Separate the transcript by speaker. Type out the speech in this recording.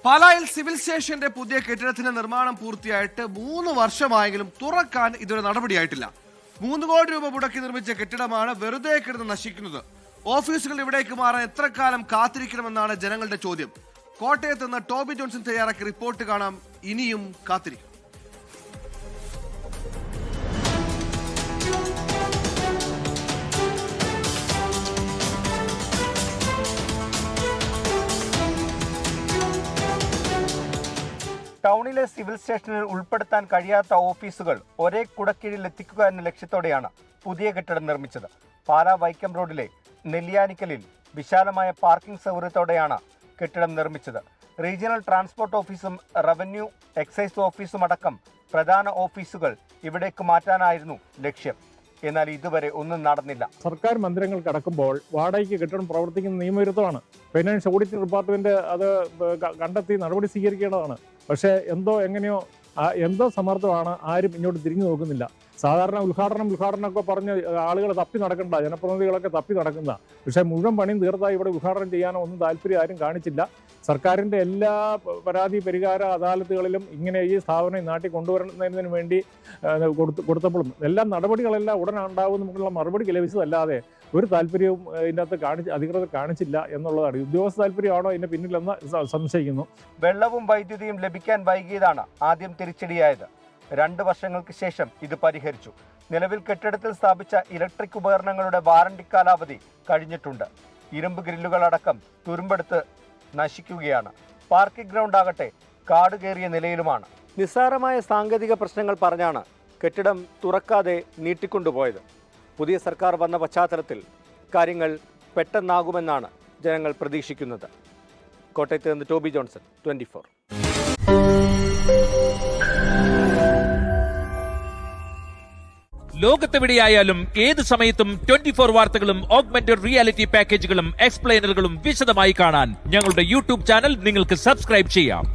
Speaker 1: പാലായിൽ സിവിൽ സ്റ്റേഷന്റെ പുതിയ കെട്ടിടത്തിന്റെ നിർമ്മാണം പൂർത്തിയായിട്ട് 3 വർഷമായെങ്കിലും തുറക്കാൻ ഇതുവരെ നടപടിയായിട്ടില്ല. 3 കോടി രൂപ മുടക്കി നിർമ്മിച്ച കെട്ടിടമാണ് വെറുതെ കിടന്ന് നശിക്കുന്നത്. ഓഫീസുകൾ ഇവിടേക്ക് മാറാൻ എത്ര കാലം കാത്തിരിക്കണമെന്നാണ് ജനങ്ങളുടെ ചോദ്യം. കോട്ടയത്ത് നിന്ന് ടോബി ജോൺസൺ തയ്യാറാക്കിയ റിപ്പോർട്ട് കാണാം. ഇനിയും കാത്തിരിക്കും.
Speaker 2: ടൗണിലെ സിവിൽ സ്റ്റേഷനിൽ ഉൾപ്പെടുത്താൻ കഴിയാത്ത ഓഫീസുകൾ ഒരേ കുടക്കീഴിൽ എത്തിക്കുക എന്ന ലക്ഷ്യത്തോടെയാണ് പുതിയ കെട്ടിടം നിർമ്മിച്ചത്. പാലാ വൈക്കം റോഡിലെ നെല്ലിയാനിക്കലിൽ വിശാലമായ പാർക്കിംഗ് സൗകര്യത്തോടെയാണ് കെട്ടിടം നിർമ്മിച്ചത്. റീജിയണൽ ട്രാൻസ്പോർട്ട് ഓഫീസും റവന്യൂ എക്സൈസ് ഓഫീസും അടക്കം പ്രധാന ഓഫീസുകൾ ഇവിടേക്ക് മാറ്റാനായിരുന്നു ലക്ഷ്യം. എന്നാൽ ഇതുവരെ ഒന്നും നടന്നില്ല.
Speaker 3: സർക്കാർ മന്ദിരങ്ങൾ കടക്കുമ്പോൾ വാടകയ്ക്ക് കെട്ടിടം പ്രവർത്തിക്കുന്ന നിയമവിരുദ്ധമാണ്. ഫൈനാൻസ് ഓഡിറ്റ് ഡിപ്പാർട്ട്മെന്റ് അത് കണ്ടെത്തി നടപടി സ്വീകരിക്കേണ്ടതാണ്. പക്ഷേ എന്തോ സമ്മർദ്ദമാണ്, ആരും ഇങ്ങോട്ട് തിരിഞ്ഞു നോക്കുന്നില്ല. സാധാരണ ഉദ്ഘാടനമൊക്കെ പറഞ്ഞ് ആളുകൾ തപ്പി നടക്കണ്ട, ജനപ്രതിനിധികളൊക്കെ തപ്പി നടക്കുന്ന, പക്ഷേ മുഴുവൻ പണിയും തീർത്തായി ഇവിടെ ഉദ്ഘാടനം ചെയ്യാനോ ഒന്നും താല്പര്യം ആരും കാണിച്ചില്ല. സർക്കാരിൻ്റെ എല്ലാ പരാതി പരിഹാര അദാലത്തുകളിലും ഇങ്ങനെ ഈ സ്ഥാപനം നാട്ടിൽ കൊണ്ടുവരുന്നതിന് വേണ്ടി കൊടുത്തപ്പോഴും എല്ലാം നടപടികളെല്ലാം ഉടനുണ്ടാവുമെന്നുള്ള മറുപടി ലഭിച്ചതല്ലാതെ ഒരു താല്പര്യവും ഇതിനകത്ത് അധികൃതർ കാണിച്ചില്ല എന്നുള്ളതാണ്. ഉദ്യോഗസ്ഥ താല്പര്യമാണോ ഇതിന് പിന്നിലെന്ന് സംശയിക്കുന്നു.
Speaker 2: വെള്ളവും വൈദ്യുതിയും ലഭിക്കാൻ വൈകിയതാണ് ആദ്യം തിരിച്ചടിയായത്. 2 വർഷങ്ങൾക്ക് ശേഷം ഇത് പരിഹരിച്ചു. നിലവിൽ കെട്ടിടത്തിൽ സ്ഥാപിച്ച ഇലക്ട്രിക് ഉപകരണങ്ങളുടെ വാറണ്ടി കാലാവധി കഴിഞ്ഞിട്ടുണ്ട്. ഇരുമ്പ് ഗ്രില്ലുകളടക്കം തുരുമ്പെടുത്ത് നശിക്കുകയാണ്. പാർക്കിംഗ് ഗ്രൗണ്ട് ആകട്ടെ കാട് കയറിയ നിലയിലുമാണ്. നിസ്സാരമായ സാങ്കേതിക പ്രശ്നങ്ങൾ പറഞ്ഞാണ് കെട്ടിടം തുറക്കാതെ നീട്ടിക്കൊണ്ടുപോയത്. പുതിയ സർക്കാർ വന്ന പശ്ചാത്തലത്തിൽ കാര്യങ്ങൾ പെട്ടെന്നാകുമെന്നാണ് ജനങ്ങൾ പ്രതീക്ഷിക്കുന്നത്. കോട്ടയത്ത് നിന്ന് ടോബി ജോൺസൺ, 24.
Speaker 4: ലോകത്തെവിടെയായാലും ഏത് സമയത്തും 24 വാർത്തകളും ഓഗ്മെന്റഡ് റിയാലിറ്റി പാക്കേജുകളും എക്സ്പ്ലെയിനറുകളും വിശദമായി കാണാൻ ഞങ്ങളുടെ യൂട്യൂബ് ചാനൽ നിങ്ങൾക്ക് സബ്സ്ക്രൈബ് ചെയ്യാം.